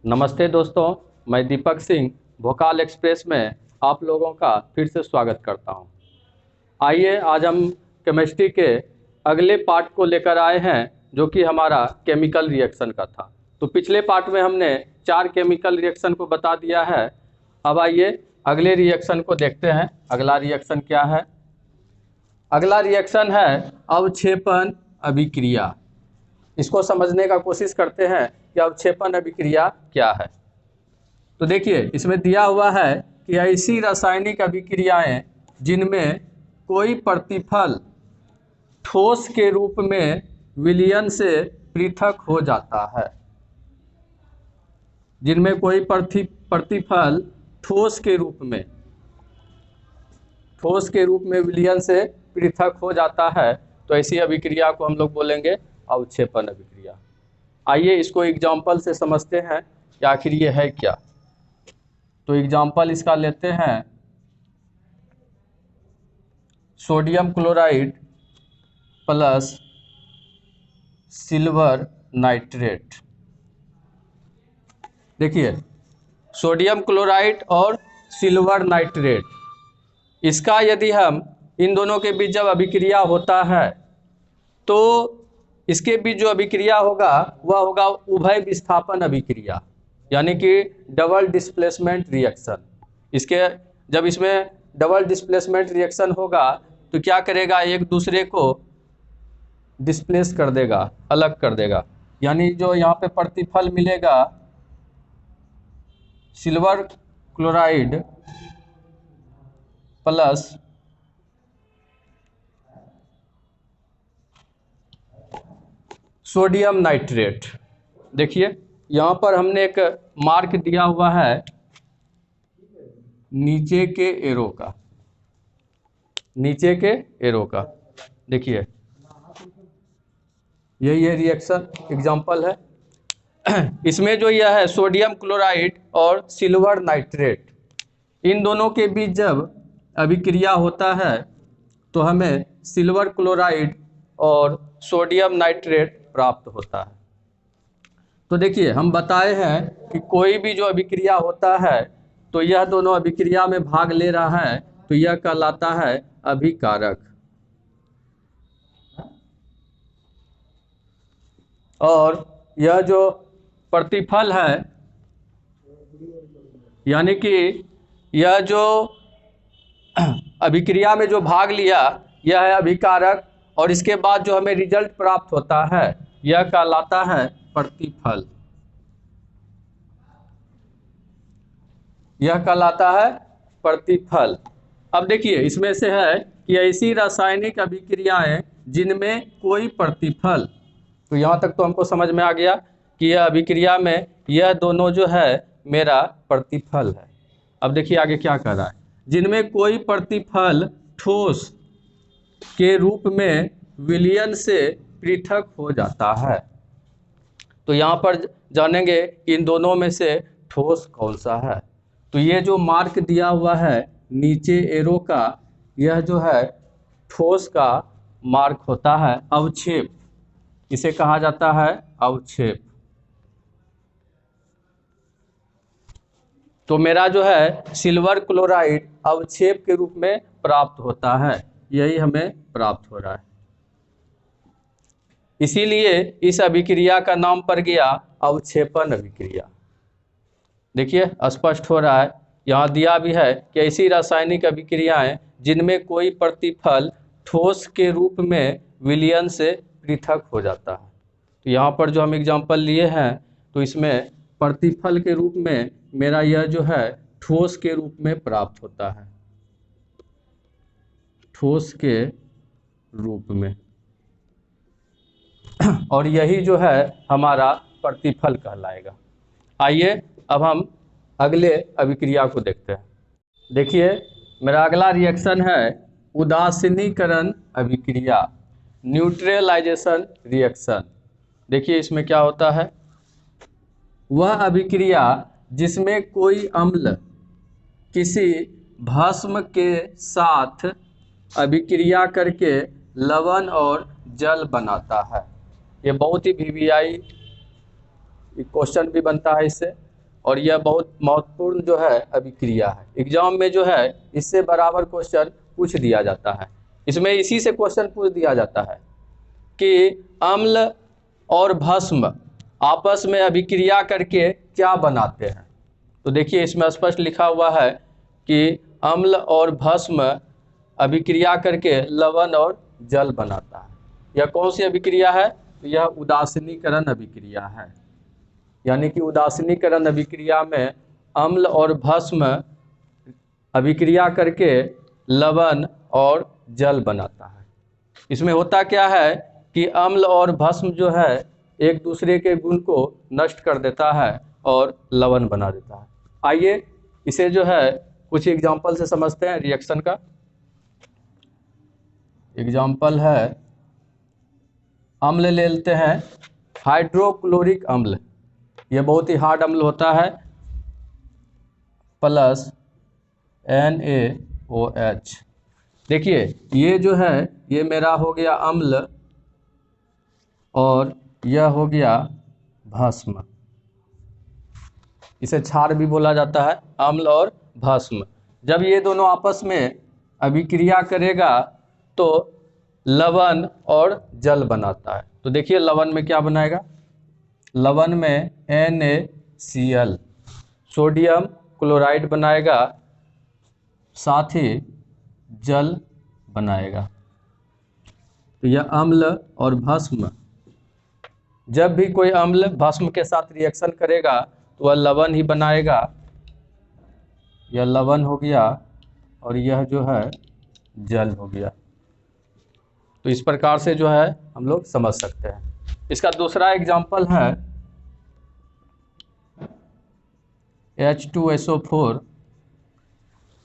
नमस्ते दोस्तों, मैं दीपक सिंह भोकाल एक्सप्रेस में आप लोगों का फिर से स्वागत करता हूं। आइए आज हम केमिस्ट्री के अगले पार्ट को लेकर आए हैं जो कि हमारा केमिकल रिएक्शन का था। तो पिछले पार्ट में हमने 4 केमिकल रिएक्शन को बता दिया है। अब आइए अगले रिएक्शन को देखते हैं। अगला रिएक्शन क्या है? अगला रिएक्शन है अवक्षेपण अभिक्रिया। इसको समझने का कोशिश करते हैं कि अवक्षेपण अभिक्रिया क्या है। तो देखिए इसमें दिया हुआ है कि ऐसी रासायनिक अभिक्रियाएं जिनमें कोई प्रतिफल ठोस के रूप में विलयन से पृथक हो जाता है। जिनमें कोई प्रतिफल ठोस के रूप में विलयन से पृथक हो जाता है, तो ऐसी अभिक्रिया को हम लोग बोलेंगे अवक्षेपण अभिक्रिया। आइए इसको एग्जाम्पल से समझते हैं कि आखिर ये है क्या। तो एग्जाम्पल इसका लेते हैं sodium chloride plus silver nitrate. देखिए सोडियम क्लोराइड और सिल्वर नाइट्रेट, इसका यदि हम इन दोनों के बीच जब अभिक्रिया होता है तो इसके बीच जो अभिक्रिया होगा वह होगा उभय विस्थापन अभिक्रिया, यानी कि डबल डिस्प्लेसमेंट रिएक्शन। जब इसमें डबल डिस्प्लेसमेंट रिएक्शन होगा तो क्या करेगा, एक दूसरे को डिस्प्लेस कर देगा, अलग कर देगा। यानी जो यहाँ पे प्रतिफल मिलेगा silver chloride plus sodium nitrate. देखिए यहाँ पर हमने एक मार्क दिया हुआ है नीचे के एरो का। देखिए यही है रिएक्शन एग्जांपल है। इसमें जो यह है सोडियम क्लोराइड और सिल्वर नाइट्रेट, इन दोनों के बीच जब अभिक्रिया होता है तो हमें सिल्वर क्लोराइड और सोडियम नाइट्रेट प्राप्त होता है। तो देखिए हम बताए हैं कि कोई भी जो अभिक्रिया होता है तो यह दोनों अभिक्रिया में भाग ले रहा है तो यह कहलाता है अभिकारक। और यह जो प्रतिफल है, यानी कि यह जो अभिक्रिया में जो भाग लिया यह है अभिकारक, और इसके बाद जो हमें रिजल्ट प्राप्त होता है यह कहलाता है प्रतिफल। यह कहलाता है प्रतिफल। अब देखिए इसमें से है कि ऐसी रासायनिक अभिक्रियाएं जिनमें कोई प्रतिफल, तो यहाँ तक तो हमको समझ में आ गया कि यह अभिक्रिया में यह दोनों जो है मेरा प्रतिफल है। अब देखिए आगे क्या कर रहा है, जिनमें कोई प्रतिफल ठोस के रूप में विलयन से पृथक हो जाता है। तो यहाँ पर जानेंगे कि इन दोनों में से ठोस कौन सा है। तो ये जो मार्क दिया हुआ है नीचे एरो का, यह जो है ठोस का मार्क होता है अवक्षेप। इसे कहा जाता है अवक्षेप। तो मेरा जो है सिल्वर क्लोराइड अवक्षेप के रूप में प्राप्त होता है, यही हमें प्राप्त हो रहा है। इसीलिए इस अभिक्रिया का नाम पड़ गया अवक्षेपण अभिक्रिया। देखिए स्पष्ट हो रहा है, यहाँ दिया भी है कि ऐसी रासायनिक अभिक्रियाएं जिनमें कोई प्रतिफल ठोस के रूप में विलयन से पृथक हो जाता है। तो यहाँ पर जो हम एग्जाम्पल लिए हैं तो इसमें प्रतिफल के रूप में मेरा यह जो है ठोस के रूप में प्राप्त होता है, ठोस के रूप में, और यही जो है हमारा प्रतिफल कहलाएगा। आइए अब हम अगले अभिक्रिया को देखते हैं। देखिए मेरा अगला रिएक्शन है उदासीनीकरण अभिक्रिया, न्यूट्रलाइजेशन रिएक्शन। देखिए इसमें क्या होता है, वह अभिक्रिया जिसमें कोई अम्ल किसी भस्म के साथ अभिक्रिया करके लवण और जल बनाता है। ये बहुत ही वीवीआई क्वेश्चन भी बनता है इससे। और यह बहुत महत्वपूर्ण जो है अभिक्रिया है। एग्जाम में जो है इससे बराबर क्वेश्चन पूछ दिया जाता है। इसमें इसी से क्वेश्चन पूछ दिया जाता है कि अम्ल और भस्म आपस में अभिक्रिया करके क्या बनाते हैं। तो देखिए इसमें स्पष्ट लिखा हुआ है कि अम्ल और भस्म अभिक्रिया करके लवण और जल बनाता है। यह कौन सी अभिक्रिया है? तो यह उदासीनीकरण अभिक्रिया है। यानी कि उदासीनीकरण अभिक्रिया में अम्ल और भस्म अभिक्रिया करके लवण और जल बनाता है। इसमें होता क्या है कि अम्ल और भस्म जो है एक दूसरे के गुण को नष्ट कर देता है और लवण बना देता है। आइए इसे जो है कुछ एग्जाम्पल से समझते हैं रिएक्शन का। एग्जाम्पल है, अम्ल ले लेते हैं हाइड्रोक्लोरिक अम्ल। यह बहुत ही हार्ड अम्ल होता है, प्लस NaOH। देखिए ये जो है ये मेरा हो गया अम्ल और यह हो गया भस्म। इसे क्षार भी बोला जाता है, अम्ल और भस्म। जब ये दोनों आपस में अभिक्रिया करेगा तो लवण और जल बनाता है। तो देखिए लवण में क्या बनाएगा? लवण में NaCl सोडियम क्लोराइड बनाएगा, साथ ही जल बनाएगा। तो यह अम्ल और भस्म, जब भी कोई अम्ल भस्म के साथ रिएक्शन करेगा तो वह लवण ही बनाएगा। यह लवण हो गया और यह जो है जल हो गया। तो इस प्रकार से जो है हम लोग समझ सकते हैं। इसका दूसरा एग्जाम्पल है H2SO4।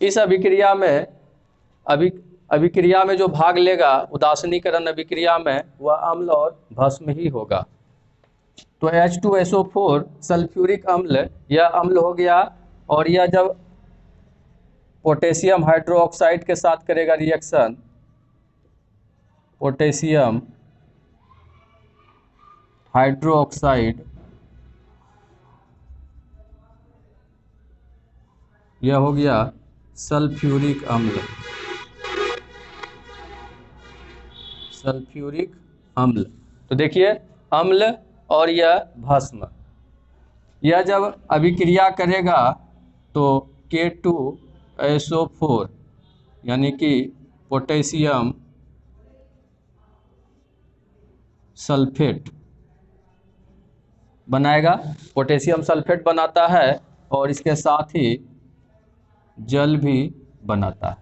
इस अभिक्रिया में जो भाग लेगा उदासीनीकरण अभिक्रिया में वह अम्ल और भस्म ही होगा। तो H2SO4 सल्फ्यूरिक अम्ल, यह अम्ल हो गया और यह जब पोटेशियम हाइड्रोक्साइड के साथ करेगा रिएक्शन, पोटेशियम हाइड्रोक्साइड, यह हो गया सल्फ्यूरिक अम्ल। सल्फ्यूरिक अम्ल। तो देखिए अम्ल और यह भस्म, यह जब अभिक्रिया करेगा तो K2SO4 यानी कि पोटेशियम सल्फेट बनाएगा। पोटेशियम सल्फेट बनाता है और इसके साथ ही जल भी बनाता है।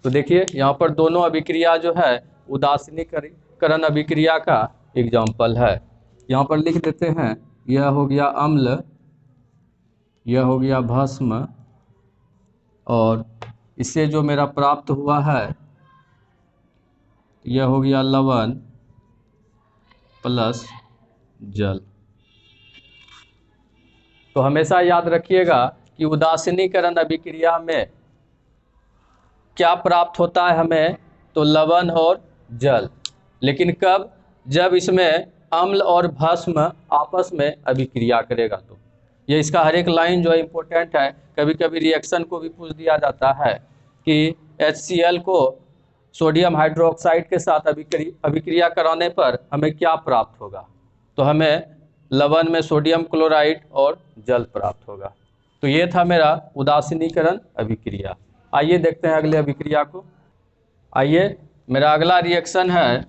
तो देखिए यहाँ पर दोनों अभिक्रिया जो है उदासीनीकरण अभिक्रिया का एग्जाम्पल है। यहाँ पर लिख देते हैं, यह हो गया अम्ल, यह हो गया भस्म और इससे जो मेरा प्राप्त हुआ है यह हो गया लवण प्लस जल। तो हमेशा याद रखिएगा कि उदासीनीकरण अभिक्रिया में क्या प्राप्त होता है हमें? तो लवण और जल। लेकिन कब? जब इसमें अम्ल और भस्म आपस में अभिक्रिया करेगा। तो ये इसका हर एक लाइन जो है इम्पोर्टेंट है। कभी कभी रिएक्शन को भी पूछ दिया जाता है कि HCl को सोडियम हाइड्रोक्साइड के साथ अभिक्रिया कराने पर हमें क्या प्राप्त होगा? तो हमें लवण में सोडियम क्लोराइड और जल प्राप्त होगा। तो ये था मेरा उदासीनीकरण अभिक्रिया। आइए देखते हैं अगले अभिक्रिया को। आइए मेरा अगला रिएक्शन है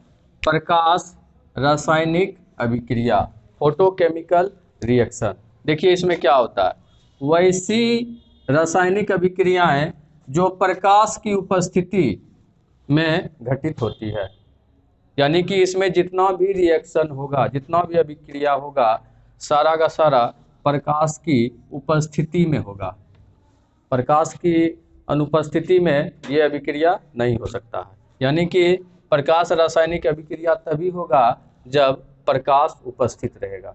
प्रकाश रासायनिक अभिक्रिया, फोटोकेमिकल रिएक्शन। देखिए इसमें क्या होता है, वैसी रासायनिक अभिक्रियाएं जो प्रकाश की उपस्थिति में घटित होती है। यानी कि इसमें जितना भी रिएक्शन होगा, जितना भी अभिक्रिया होगा, सारा का सारा प्रकाश की उपस्थिति में होगा। प्रकाश की अनुपस्थिति में ये अभिक्रिया नहीं हो सकता है। यानी कि प्रकाश रासायनिक अभिक्रिया तभी होगा जब प्रकाश उपस्थित रहेगा।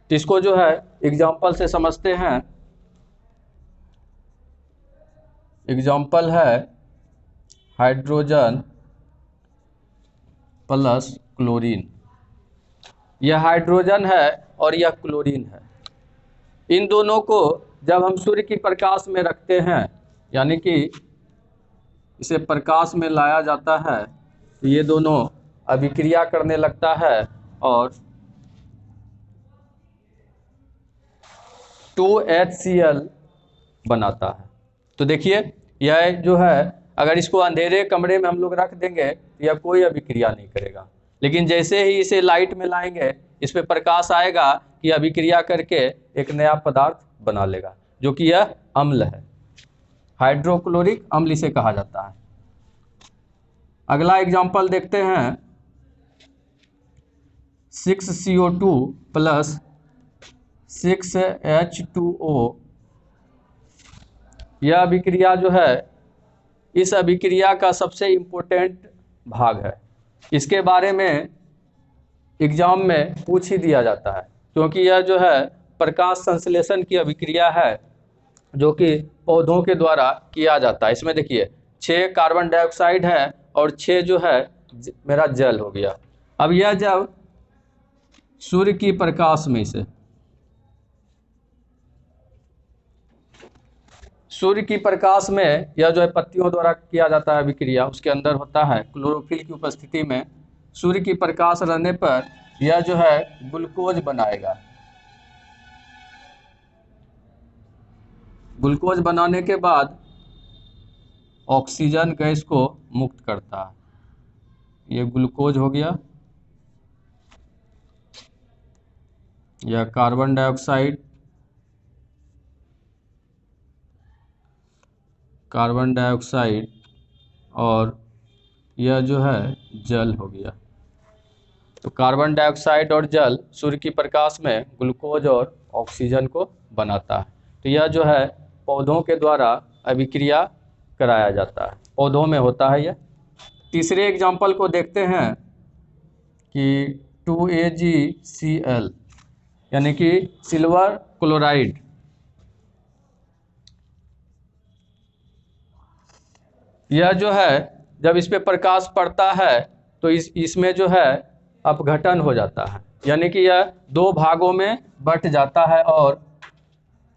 तो इसको जो है एग्जाम्पल से समझते हैं। एग्जाम्पल है हाइड्रोजन प्लस क्लोरीन। यह हाइड्रोजन है और यह क्लोरीन है। इन दोनों को जब हम सूर्य की प्रकाश में रखते हैं, यानी कि इसे प्रकाश में लाया जाता है, तो ये दोनों अभिक्रिया करने लगता है और 2HCl बनाता है। तो देखिए यह जो है, अगर इसको अंधेरे कमरे में हम लोग रख देंगे तो यह कोई अभिक्रिया नहीं करेगा, लेकिन जैसे ही इसे लाइट में लाएंगे, इस पे प्रकाश आएगा कि अभिक्रिया करके एक नया पदार्थ बना लेगा, जो कि यह अम्ल है। हाइड्रोक्लोरिक अम्ल इसे कहा जाता है। अगला एग्जाम्पल देखते हैं, 6CO2 प्लस 6H2O। यह अभिक्रिया जो है, इस अभिक्रिया का सबसे इम्पोर्टेंट भाग है। इसके बारे में एग्जाम में पूछ ही दिया जाता है, क्योंकि यह जो है प्रकाश संश्लेषण की अभिक्रिया है, जो कि पौधों के द्वारा किया जाता है। इसमें देखिए 6 कार्बन डाइऑक्साइड है और 6 जो है मेरा जल हो गया। अब यह जब सूर्य की प्रकाश में से सूर्य की प्रकाश में यह जो है पत्तियों द्वारा किया जाता है अभिक्रिया, उसके अंदर होता है क्लोरोफिल की उपस्थिति में। सूर्य की प्रकाश रहने पर यह जो है ग्लूकोज बनाएगा। ग्लूकोज बनाने के बाद ऑक्सीजन गैस को मुक्त करता है। यह ग्लूकोज हो गया, यह कार्बन डाइऑक्साइड, और यह जो है जल हो गया। तो कार्बन डाइऑक्साइड और जल सूर्य की प्रकाश में ग्लूकोज और ऑक्सीजन को बनाता है। तो यह जो है पौधों के द्वारा अभिक्रिया कराया जाता है, पौधों में होता है यह। तीसरे एग्जाम्पल को देखते हैं कि 2AgCl, यानी कि सिल्वर क्लोराइड। यह जो है जब इस पे प्रकाश पड़ता है तो इसमें जो है अपघटन हो जाता है, यानी कि यह 2 भागों में बट जाता है और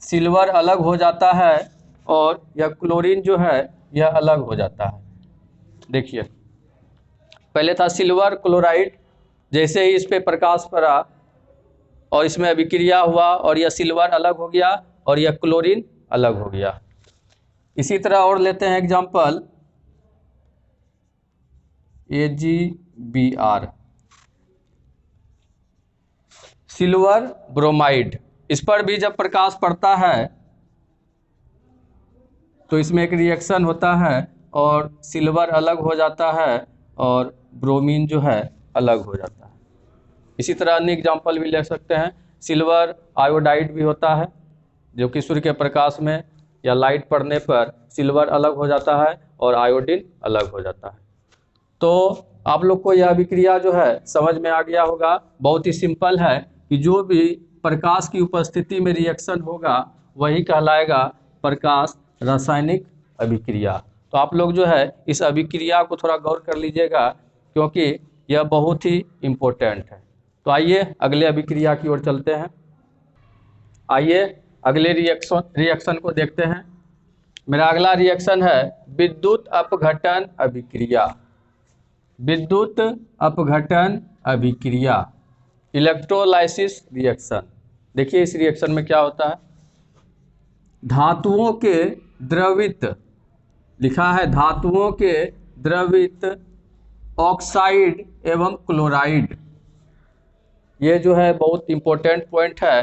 सिल्वर अलग हो जाता है और यह क्लोरीन जो है यह अलग हो जाता है। देखिए पहले था सिल्वर क्लोराइड, जैसे ही इस पे प्रकाश पड़ा और इसमें अभिक्रिया हुआ और यह सिल्वर अलग हो गया और यह क्लोरीन अलग हो गया। इसी तरह और लेते हैं एग्जाम्पल, AgBr, सिल्वर ब्रोमाइड। इस पर भी जब प्रकाश पड़ता है तो इसमें एक रिएक्शन होता है और सिल्वर अलग हो जाता है और ब्रोमीन जो है अलग हो जाता है। इसी तरह अन्य एग्जाम्पल भी ले सकते हैं। सिल्वर आयोडाइड भी होता है, जो कि सूर्य के प्रकाश में या लाइट पड़ने पर सिल्वर अलग हो जाता है और आयोडीन अलग हो जाता है। तो आप लोग को यह अभिक्रिया जो है समझ में आ गया होगा। बहुत ही सिंपल है कि जो भी प्रकाश की उपस्थिति में रिएक्शन होगा वही कहलाएगा प्रकाश रासायनिक अभिक्रिया। तो आप लोग जो है इस अभिक्रिया को थोड़ा गौर कर लीजिएगा, क्योंकि यह बहुत ही इम्पोर्टेंट है। तो आइए अगले अभिक्रिया की ओर चलते हैं। आइए अगले रिएक्शन को देखते हैं। मेरा अगला रिएक्शन है विद्युत अपघटन अभिक्रिया। विद्युत अपघटन अभिक्रिया, इलेक्ट्रोलाइसिस रिएक्शन। देखिए इस रिएक्शन में क्या होता है, धातुओं के द्रवित, लिखा है धातुओं के द्रवित ऑक्साइड एवं क्लोराइड। ये जो है बहुत इंपॉर्टेंट पॉइंट है,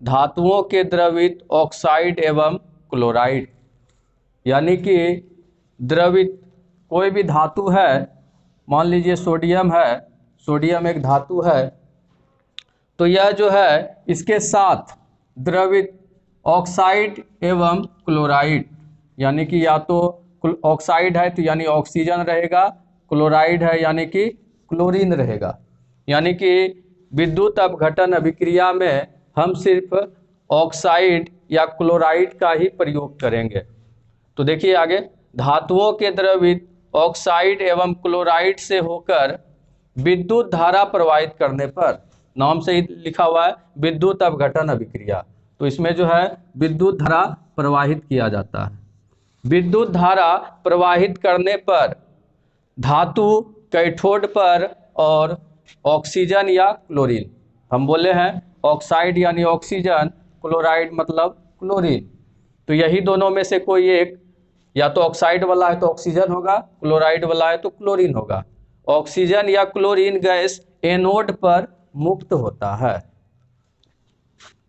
धातुओं के द्रवित ऑक्साइड एवं क्लोराइड, यानी कि द्रवित कोई भी धातु है, मान लीजिए सोडियम है, सोडियम एक धातु है, तो यह जो है इसके साथ द्रवित ऑक्साइड एवं क्लोराइड, यानी कि या तो ऑक्साइड है तो यानी ऑक्सीजन रहेगा, क्लोराइड है यानी कि क्लोरीन रहेगा। यानी कि विद्युत अपघटन अभिक्रिया में हम सिर्फ ऑक्साइड या क्लोराइड का ही प्रयोग करेंगे। तो देखिए आगे, धातुओं के द्रवित ऑक्साइड एवं क्लोराइड से होकर विद्युत धारा प्रवाहित करने पर, नाम से ही लिखा हुआ है विद्युत अपघटन अभिक्रिया, तो इसमें जो है विद्युत धारा प्रवाहित किया जाता है। विद्युत धारा प्रवाहित करने पर धातु कैथोड पर और ऑक्सीजन या क्लोरीन, हम बोले हैं ऑक्साइड यानी ऑक्सीजन, क्लोराइड मतलब क्लोरीन, तो यही दोनों में से कोई एक, या तो ऑक्साइड वाला है तो ऑक्सीजन होगा, क्लोराइड वाला है तो क्लोरीन होगा। ऑक्सीजन या क्लोरीन गैस एनोड पर मुक्त होता है।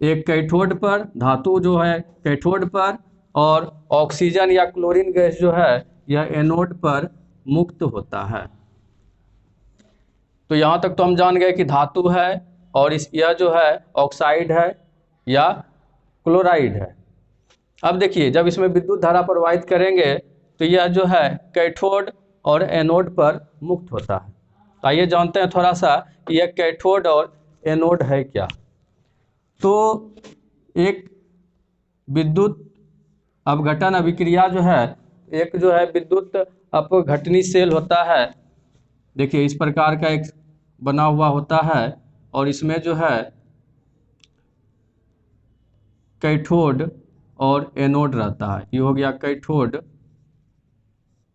एक कैथोड पर, धातु जो है कैथोड पर, और ऑक्सीजन या क्लोरीन गैस जो है यह एनोड पर मुक्त होता है। तो यहाँ तक तो हम जान गए कि धातु है और यह जो है ऑक्साइड है या क्लोराइड है। अब देखिए, जब इसमें विद्युत धारा प्रवाहित करेंगे तो यह जो है कैथोड और एनोड पर मुक्त होता है। तो आइए जानते हैं थोड़ा सा यह कैथोड और एनोड है क्या। तो एक विद्युत अपघटन अभिक्रिया जो है, एक जो है विद्युत अपघटनी सेल होता है, देखिए इस प्रकार का एक बना हुआ होता है, और इसमें जो है कैथोड और एनोड रहता है। ये हो गया कैथोड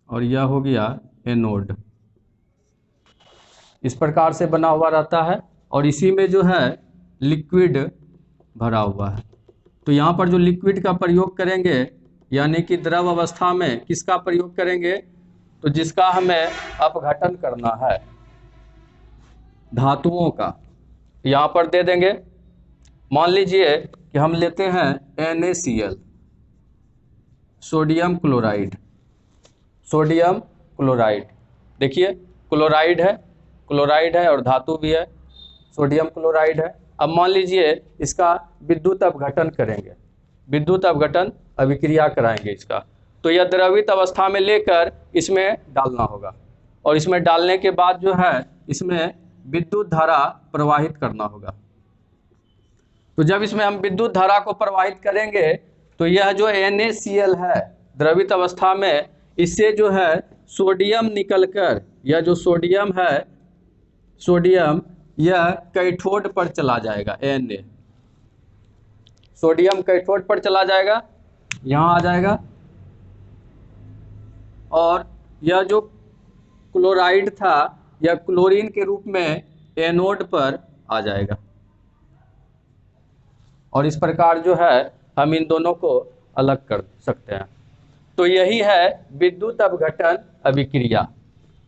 और यह हो गया एनोड, इस प्रकार से बना हुआ रहता है, और इसी में जो है लिक्विड भरा हुआ है। तो यहाँ पर जो लिक्विड का प्रयोग करेंगे, यानी कि द्रव अवस्था में किसका प्रयोग करेंगे, तो जिसका हमें अपघटन करना है धातुओं का, यहाँ पर दे देंगे। मान लीजिए कि हम लेते हैं NaCl, sodium chloride, sodium chloride, देखिए क्लोराइड है और धातु भी है, सोडियम क्लोराइड है। अब मान लीजिए इसका विद्युत अपघटन करेंगे, विद्युत अपघटन अभिक्रिया कराएंगे इसका, तो यह द्रवित अवस्था में लेकर इसमें डालना होगा, और इसमें डालने के बाद जो है इसमें विद्युत धारा प्रवाहित करना होगा। तो जब इसमें हम विद्युत धारा को प्रवाहित करेंगे तो यह जो NaCl है द्रवित अवस्था में, इससे जो है सोडियम निकलकर, यह जो सोडियम है, सोडियम यह कैथोड पर चला जाएगा। Na सोडियम कैथोड पर चला जाएगा, यहाँ आ जाएगा, और यह जो क्लोराइड था यह क्लोरीन के रूप में एनोड पर आ जाएगा, और इस प्रकार जो है हम इन दोनों को अलग कर सकते हैं। तो यही है विद्युत अपघटन अभिक्रिया,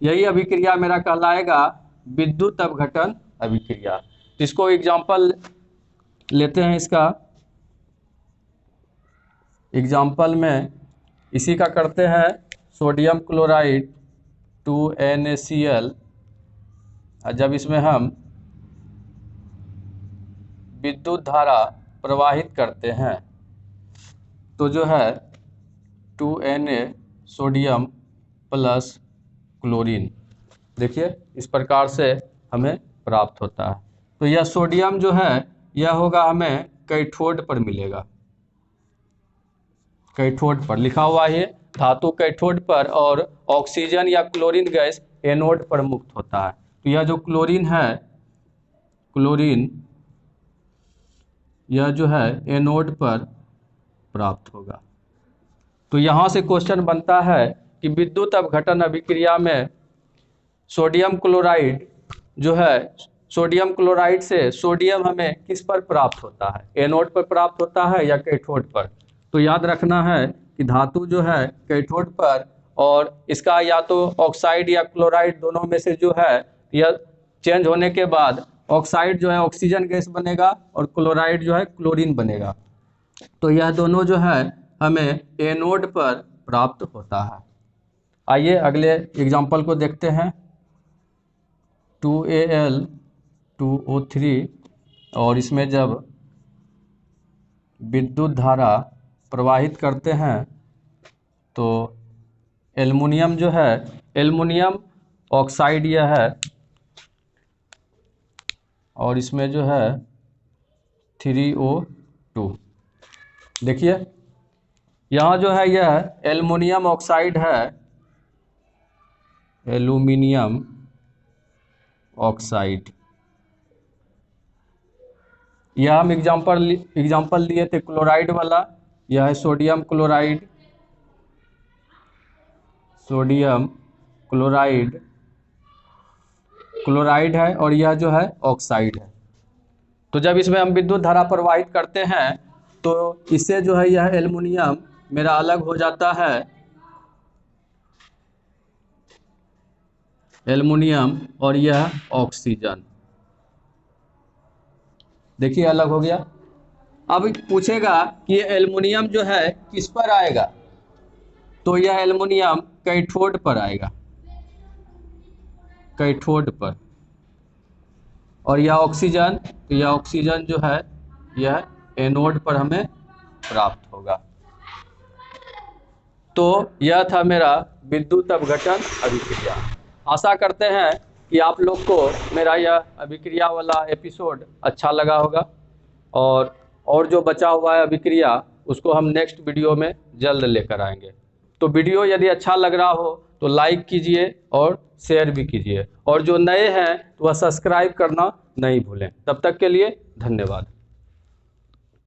यही अभिक्रिया मेरा कहलाएगा विद्युत अपघटन अभिक्रिया। इसको एग्जाम्पल लेते हैं, इसका एग्जाम्पल में इसी का करते हैं, सोडियम क्लोराइड 2NaCl, जब इसमें हम विद्युत धारा प्रवाहित करते हैं तो जो है 2Na सोडियम प्लस क्लोरीन, देखिए इस प्रकार से हमें प्राप्त होता है। तो यह सोडियम जो है यह होगा हमें कैथोड पर मिलेगा, कैथोड पर लिखा हुआ है, धातु कैथोड पर और ऑक्सीजन या क्लोरीन गैस एनोड पर मुक्त होता है। तो यह जो क्लोरीन है, क्लोरीन यह जो है एनोड पर प्राप्त होगा। तो यहाँ से क्वेश्चन बनता है कि विद्युत अपघटन अभिक्रिया में सोडियम क्लोराइड जो है, सोडियम क्लोराइड से सोडियम हमें किस पर प्राप्त होता है, एनोड पर प्राप्त होता है या कैथोड पर। तो याद रखना है कि धातु जो है कैथोड पर, और इसका या तो ऑक्साइड या क्लोराइड दोनों में से जो है यह चेंज होने के बाद ऑक्साइड जो है ऑक्सीजन गैस बनेगा और क्लोराइड जो है क्लोरीन बनेगा। तो यह दोनों जो है हमें एनोड पर प्राप्त होता है। आइए अगले एग्जाम्पल को देखते हैं। 2Al 2O3, और इसमें जब विद्युत धारा प्रवाहित करते हैं तो एल्युमिनियम जो है, एल्युमिनियम ऑक्साइड यह है, और इसमें जो है 3O2, देखिए यहाँ जो है यह एल्युमिनियम ऑक्साइड है, एल्युमिनियम ऑक्साइड, यह हम एग्जाम्पल लिए थे क्लोराइड वाला। यह है sodium chloride, sodium chloride chloride है, और यह जो है ऑक्साइड है। तो जब इसमें हम विद्युत धारा प्रवाहित करते हैं तो इससे जो है यह एल्युमिनियम मेरा अलग हो जाता है, एल्युमिनियम, और यह ऑक्सीजन, देखिए अलग हो गया। अब पूछेगा कि ये एल्युमिनियम जो है किस पर आएगा, तो यह एल्युमिनियम कैथोड पर आएगा, कैथोड पर। और यह ऑक्सीजन, तो यह ऑक्सीजन जो है यह एनोड पर हमें प्राप्त होगा। तो यह था मेरा विद्युत अपघटन अभिक्रिया। आशा करते हैं कि आप लोग को मेरा यह अभिक्रिया वाला एपिसोड अच्छा लगा होगा, और जो बचा हुआ है अभिक्रिया उसको हम नेक्स्ट वीडियो में जल्द लेकर आएंगे। तो वीडियो यदि अच्छा लग रहा हो तो लाइक कीजिए और शेयर भी कीजिए, और जो नए हैं तो वह सब्सक्राइब करना नहीं भूलें। तब तक के लिए धन्यवाद।